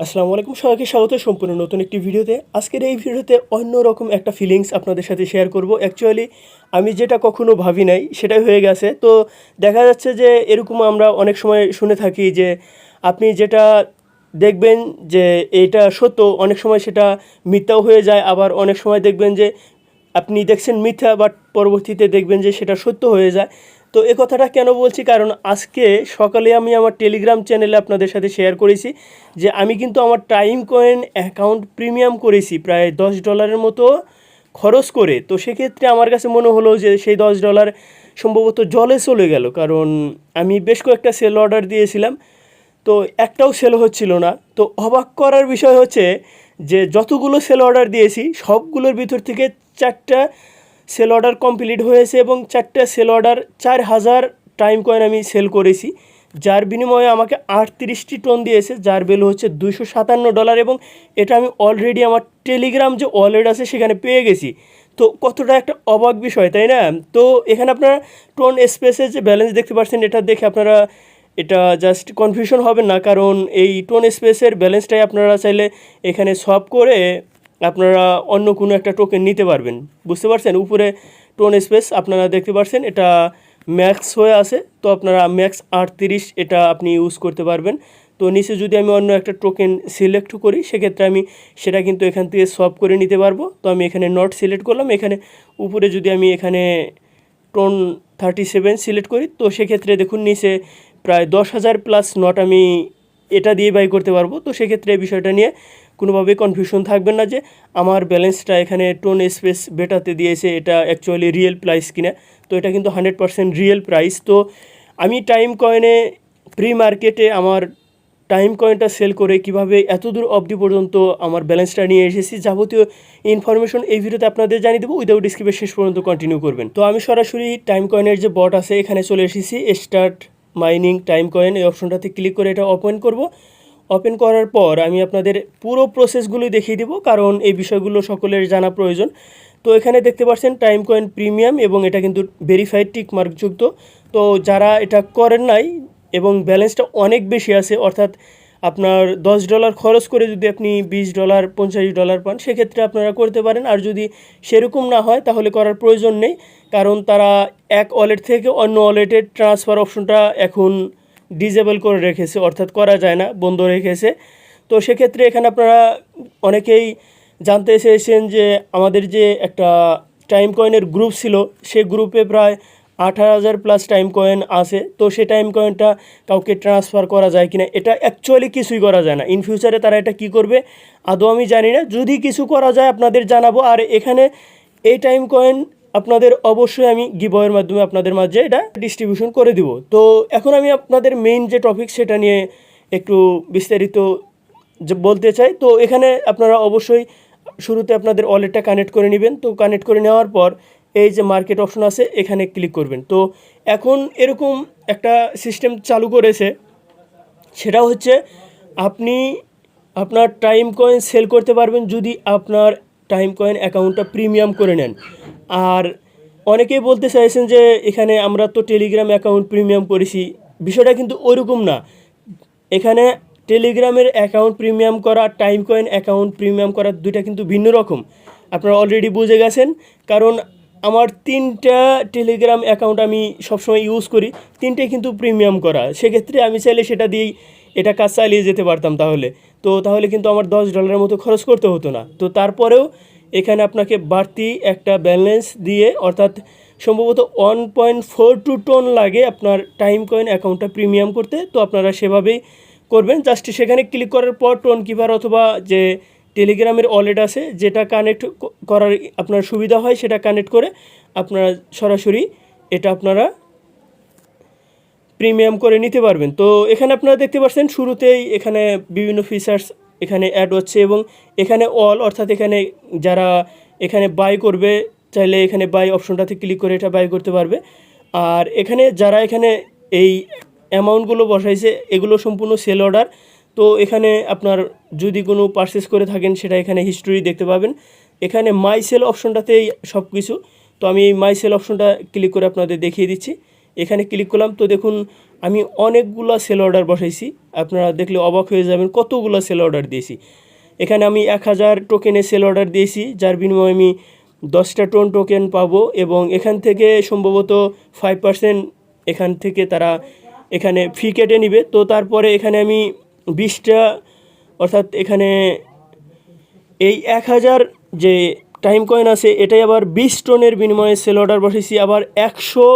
আসসালামু আলাইকুম, সবাইকে স্বাগত সম্পূর্ণ নতুন একটি ভিডিওতে। আজকের এই ভিডিওতে অন্যরকম একটা ফিলিংস আপনাদের সাথে শেয়ার করব। অ্যাকচুয়ালি আমি যেটা কখনো ভাবি নাই সেটাই হয়ে গেছে। তো দেখা যাচ্ছে যে এরকম আমরা অনেক সময় শুনে থাকি যে আপনি যেটা দেখবেন যে এটা সত্য, অনেক সময় সেটা মিথ্যাও হয়ে যায়। আবার অনেক সময় দেখবেন যে আপনি দেখছেন মিথ্যা, বাট পরবর্তীতে দেখবেন যে সেটা সত্য হয়ে যায়। তো এ কথাটা কেন বলছি, কারণ আজকে সকালে আমি আমার টেলিগ্রাম চ্যানেলে আপনাদের সাথে শেয়ার করেছি যে আমি কিন্তু আমার টাইম কয়েন অ্যাকাউন্ট প্রিমিয়াম করেছি প্রায় $10 মতো খরচ করে। তো সেক্ষেত্রে আমার কাছে মনে হলো যে সেই $10 সম্ভবত জলে চলে গেল, কারণ আমি বেশ কয়েকটা সেল অর্ডার দিয়েছিলাম, তো একটাও সেল হচ্ছিল না। তো অবাক করার বিষয় হচ্ছে যে যতগুলো সেল অর্ডার দিয়েছি সবগুলোর ভিতর থেকে 4টা সেল অর্ডার কমপ্লিট হয়েছে এবং 4টা সেল অর্ডার 4000 টাইম কয়েন আমি সেল করেছি, যার বিনিময়ে আমাকে 38টি টোন দিয়েছে, যার ভ্যালু হচ্ছে $257। এবং এটা আমি অলরেডি আমার টেলিগ্রাম যে ওয়ালেট আছে সেখানে পেয়ে গেছি। তো কতটা একটা অবাক বিষয়, তাই না? তো এখানে আপনারা টোন স্পেসের যে ব্যালেন্স দেখতে পাচ্ছেন, এটা দেখে আপনারা এটা জাস্ট কনফিউশন হবেন না, কারণ এই টোন স্পেসের ব্যালেন্সটাই আপনারা চাইলে এখানে সব করে আপনারা অন্য কোনো একটা টোকেন নিতে পারবেন। বুঝতে পারছেন? উপরে টোন স্পেস আপনারা দেখতে পাচ্ছেন, এটা ম্যাক্স হয়ে আছে, তো আপনারা ম্যাক্স 38 এটা আপনি ইউজ করতে পারবেন। তো নিচে যদি আমি অন্য একটা টোকেন সিলেক্ট করি, সেক্ষেত্রে আমি সেটা কিন্তু এখান থেকে সব করে নিতে পারবো। তো আমি এখানে নট সিলেক্ট করলাম, এখানে উপরে যদি আমি এখানে টোন 37 সিলেক্ট করি, তো সেক্ষেত্রে দেখুন নিচে প্রায় 10,000 প্লাস নট আমি এটা দিয়ে বাই করতে পারবো। তো সেক্ষেত্রে এই বিষয়টা নিয়ে কোনোভাবেই কনফিউশন থাকবেন না যে আমার ব্যালেন্সটা এখানে টোন স্পেস বেটাতে দিয়েছে এটা অ্যাকচুয়ালি রিয়েল প্রাইস কিনা। তো এটা কিন্তু 100% রিয়েল প্রাইস। তো আমি টাইম কয়েনে প্রি মার্কেটে আমার টাইম কয়েনটা সেল করে কিভাবে এতদূর অবধি পর্যন্ত আমার ব্যালেন্সটা নিয়ে এসেছি, যাবতীয় ইনফরমেশন এই ভিডিওতে আপনাদের জানিয়ে দেবো। উইদাউট স্কিপে শেষ পর্যন্ত কন্টিনিউ করবেন। তো আমি সরাসরি টাইম কয়েনের যে বট আছে এখানে চলে এসেছি। স্টার্ট মাইনিং টাইম কয়েন এই অপশনটাতে ক্লিক করে এটা ওপেন করব। ওপেন করার পর আমি আপনাদের পুরো প্রসেসগুলোই দেখিয়ে দেবো, কারণ এই বিষয়গুলো সকলের জানা প্রয়োজন। তো এখানে দেখতে পাচ্ছেন টাইম কয়েন প্রিমিয়াম এবং এটা কিন্তু ভেরিফাইড টিক মার্কযুক্ত। তো যারা এটা করেন নাই এবং ব্যালেন্সটা অনেক বেশি আছে, অর্থাৎ আপনার $10 খরচ করে যদি আপনি $20 $50 পান, সেক্ষেত্রে আপনারা করতে পারেন। আর যদি সেরকম না হয় তাহলে করার প্রয়োজন নেই, কারণ তারা এক ওয়ালেট থেকে অন্য ওয়ালেটের ট্রান্সফার অপশনটা এখন ডিজেবল করে রেখেছে, অর্থাৎ করা যায় না, বন্ধ রেখেছে। তো সেক্ষেত্রে এখানে আপনারা অনেকেই জানতে এসেছেন যে আমাদের যে একটা টাইম কয়েনের গ্রুপ ছিল, সেই গ্রুপে প্রায় 18,000 প্লাস টাইম কয়েন আছে। তো সেই টাইম কয়েনটা কাউকে ট্রান্সফার করা যায় কিনা, এটা অ্যাকচুয়ালি কিছুই করা যায় না। ইন ফিউচারে তারা এটা কী করবে আদৌ আমি জানি না, যদি কিছু করা যায় আপনাদের জানাবো। আর এখানে এই টাইম কয়েন আপনাদের অবশ্যই আমি গিভওয়ের মাধ্যমে আপনাদের মাঝে এটা ডিস্ট্রিবিউশন করে দিব। তো এখন আমি আপনাদের মেইন যে টপিক সেটা নিয়ে একটু বিস্তারিত যে বলতে চাই। তো এখানে আপনারা অবশ্যই শুরুতে আপনাদের ওয়ালেটটা কানেক্ট করে নেবেন। তো কানেক্ট করে নেওয়ার পর এই যে মার্কেট অপশন আছে এখানে ক্লিক করবেন। তো এখন এরকম একটা সিস্টেম চালু করেছে, সেটা হচ্ছে আপনি আপনার টাইম কয়েন সেল করতে পারবেন যদি আপনার টাইম কয়েন অ্যাকাউন্টটা প্রিমিয়াম করে নেন। আর অনেকেই বলতে চাইছেন যে এখানে আমরা তো টেলিগ্রাম অ্যাকাউন্ট প্রিমিয়াম করেছি, বিষয়টা কিন্তু ওইরকম না। এখানে টেলিগ্রামের অ্যাকাউন্ট প্রিমিয়াম করা, টাইম কয়েন অ্যাকাউন্ট প্রিমিয়াম করা দুইটা কিন্তু ভিন্ন রকম, আপনারা অলরেডি বুঝে গেছেন। কারণ আমার 3টা টেলিগ্রাম অ্যাকাউন্ট আমি সবসময় ইউজ করি, 3টে কিন্তু প্রিমিয়াম করা। সেক্ষেত্রে আমি চাইলে সেটা দিয়েই এটা কাজ চালিয়ে যেতে পারতাম, তাহলে কিন্তু আমার $10 মতো খরচ করতে হতো না। তো তারপরেও এখানে আপনাকে বাড়তি একটা ব্যালেন্স দিয়ে, অর্থাৎ সম্ভবত 1.42 টোন লাগে আপনার টাইম কয়েন অ্যাকাউন্টটা প্রিমিয়াম করতে। তো আপনারা সেভাবেই করবেন। জাস্ট সেখানে ক্লিক করার পর টোন কিপার অথবা যে টেলিগ্রামের ওয়ালেট আছে যেটা কানেক্ট করার আপনার সুবিধা হয় সেটা কানেক্ট করে আপনারা সরাসরি এটা আপনারা প্রিমিয়াম করে নিতে পারবেন। তো এখানে আপনারা দেখতে পাচ্ছেন শুরুতেই এখানে বিভিন্ন ফিচার্স এখানে অ্যাড হচ্ছে এবং এখানে অল, অর্থাৎ এখানে যারা এখানে বাই করবে চাইলে এখানে বাই অপশনটাতে ক্লিক করে এটা বাই করতে পারবে। আর এখানে যারা এখানে এই অ্যামাউন্টগুলো বসাইছে এগুলো সম্পূর্ণ সেল অর্ডার। তো এখানে আপনার যদি কোনো পারচেস করে থাকেন সেটা এখানে হিস্টোরি দেখতে পাবেন। এখানে মাই সেল অপশনটাতেই সব কিছু। তো আমি এই মাই সেল অপশনটা ক্লিক করে আপনাদের দেখিয়ে দিচ্ছি। এখানে ক্লিক করলাম। তো দেখুন আমি অনেকগুলো সেল অর্ডার বসাইছি, আপনারা দেখলে অবাক হয়ে যাবেন কতগুলো সেল অর্ডার দিয়েছি। এখানে আমি 1000 টোকেনে সেল অর্ডার দিয়েছি, যার বিনিময়ে আমি 10টা টোকেন পাবো এবং এখান থেকে সম্ভবত 5% এখান থেকে তারা এখানে ফি কেটে নেবে। তো তারপরে এখানে আমি 20টা, অর্থাৎ এখানে এই 1000 যে টাইম কয়েন আছে এটাই আবার 20 টোনের বিনিময়ে সেল অর্ডার বসাইছি, আবার 100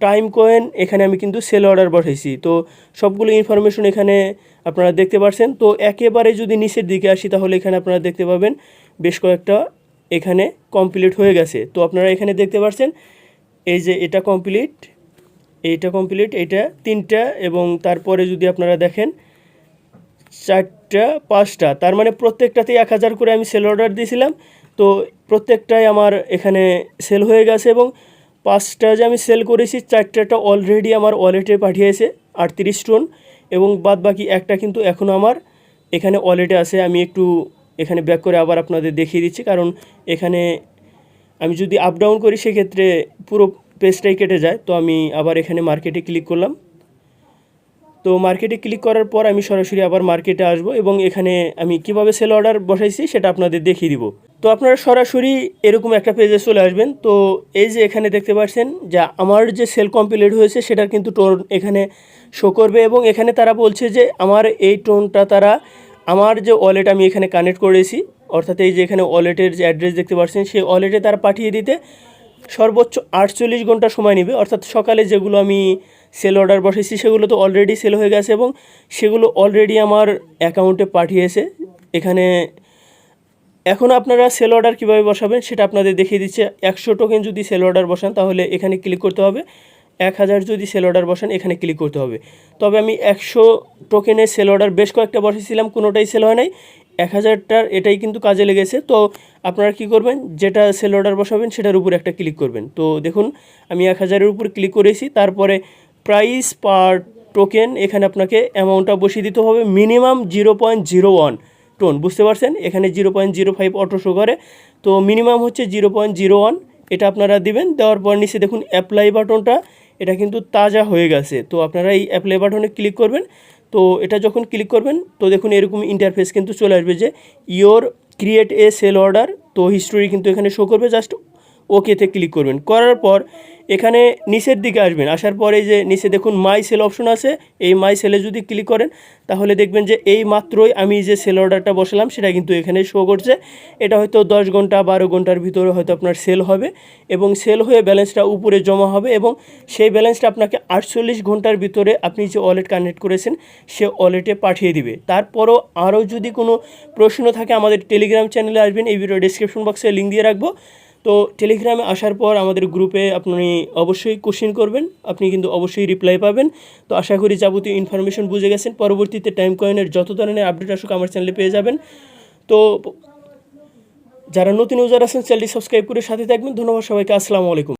টাইম কয়েন এখানে আমি কিন্তু সেল অর্ডার বসাইছি। তো সবগুলো ইনফরমেশন এখানে আপনারা দেখতে পাচ্ছেন। তো একেবারে যদি নিচের দিকে আসি তাহলে এখানে আপনারা দেখতে পাবেন বেশ কয়েকটা এখানে কমপ্লিট হয়ে গেছে। তো আপনারা এখানে দেখতে পাচ্ছেন এই যে এটা কমপ্লিট, এইটা কমপ্লিট, এইটা 3টা, এবং তারপরে যদি আপনারা দেখেন 4টা 5টা, তার মানে প্রত্যেকটাতেই 1000 করে আমি সেল অর্ডার দিয়েছিলাম। তো প্রত্যেকটাই আমার এখানে সেল হয়ে গেছে এবং 5টা যে আমি সেল করেছি 4টা অলরেডি আমার ওয়ালেটে পাঠিয়েছে 38 টোন, এবং বাদ বাকি একটা কিন্তু এখনও আমার এখানে ওয়ালেটে আছে। আমি একটু এখানে ব্যাক করে আবার আপনাদের দেখিয়ে দিচ্ছি, কারণ এখানে আমি যদি আপ ডাউন করি সেক্ষেত্রে পুরো পেজটাই কেটে যায়। তো আমি আবার এখানে মার্কেটে ক্লিক করলাম। তো মার্কেটে ক্লিক করার পর আমি সরাসরি আবার মার্কেটে আসব এবং এখানে আমি কিভাবে সেল অর্ডার বসাইছি সেটা আপনাদের দেখিয়ে দিব। তো আপনারা সরাসরি এরকম একটা পেজে চলে আসবেন। তো এই যে এখানে দেখতে পাচ্ছেন যে আমার যে সেল কমপ্লিট হয়েছে সেটার কিন্তু টোন এখানে শো করবে, এবং এখানে তারা বলছে যে আমার এই টোনটা তারা আমার যে ওয়ালেট আমি এখানে কানেক্ট করেছি, অর্থাৎ এই যে এখানে ওয়ালেটের যে অ্যাড্রেস দেখতে পাচ্ছেন সেই ওয়ালেটে তারা পাঠিয়ে দিতে সর্বোচ্চ 48 ঘন্টা সময় নেবে। অর্থাৎ সকালে যেগুলো আমি সেল অর্ডার বসেছি সেগুলো তো অলরেডি সেল হয়ে গেছে এবং সেগুলো অলরেডি আমার অ্যাকাউন্টে পাঠিয়েছে। এখানে এখন আপনারা সেল অর্ডার কীভাবে বসাবেন সেটা আপনাদের দেখিয়ে দিচ্ছে। 100 টোকেন যদি সেল অর্ডার বসান তাহলে এখানে ক্লিক করতে হবে, 1000 যদি সেল অর্ডার বসান এখানে ক্লিক করতে হবে। তবে আমি 100 টোকেনের সেল অর্ডার বেশ কয়েকটা বসেছিলাম, কোনোটাই সেল হয় নাই। 1000টার এটাই কিন্তু কাজে লেগেছে। তো আপনারা কি করবেন, যেটা সেল অর্ডার বসাবেন সেটার উপর একটা ক্লিক করবেন। তো দেখুন আমি 1000-এর উপর ক্লিক করেছি, তারপরে প্রাইস পার টোকেন এখানে আপনাকে অ্যামাউন্টটা বসিয়ে দিতে হবে মিনিমাম 0.01 টোন, বুঝতে পারছেন এখানে 0.05 অটো শো করে, তো মিনিমাম হচ্ছে 0.01, এটা আপনারা দিবেন। দেওয়ার পর নিচে দেখুন অ্যাপ্লাই বাটনটা, এটা কিন্তু তাজা হয়ে গেছে। তো আপনারা এই অ্যাপ্লাই বাটনে ক্লিক করবেন। তো এটা যখন ক্লিক করবেন তো দেখুন এরকম ইন্টারফেস কিন্তু চলে আসবে যে your create a sell order, তো হিস্টোরি কিন্তু এখানে শো করবে। জাস্ট ওকেতে ক্লিক করবেন, করার পর এখানে নিচের দিকে আসবেন, আসার পরে যে নিচে দেখুন মাই সেল অপশন আছে, এই মাই সেলে যদি ক্লিক করেন তাহলে দেখবেন যে এই মাত্রই আমি যে সেল অর্ডারটা বসালাম সেটা কিন্তু এখানে শো করছে। এটা হয়তো 10 ঘন্টা 12 ঘন্টার ভিতরে হয়তো আপনার সেল হবে এবং সেল হয়ে ব্যালেন্সটা উপরে জমা হবে, এবং সেই ব্যালেন্সটা আপনাকে 48 ঘন্টার ভিতরে আপনি যে ওয়ালেট কানেক্ট করেছেন সে ওয়ালেটে পাঠিয়ে দিবে। তারপরও আরও যদি কোনো প্রশ্ন থাকে আমাদের টেলিগ্রাম চ্যানেলে আসবেন, এই ভিডিও ডিসক্রিপশন বক্সে লিঙ্ক দিয়ে রাখবো। তো টেলিগ্রামে আসার পর আমাদের গ্রুপে আপনি অবশ্যই কোশ্চেন করবেন, আপনি কিন্তু অবশ্যই রিপ্লাই পাবেন। তো আশা করি যাবতীয় ইনফরমেশন বুঝে গেছেন। পরবর্তীতে টাইম কয়েনের যত ধরনের আপডেট আসুক আমার চ্যানেলে পেয়ে যাবেন। তো যারা নতুন ইউজার আছেন চ্যানেলটি সাবস্ক্রাইব করে সাথে থাকবেন। ধন্যবাদ সবাইকে, আসসালামু আলাইকুম।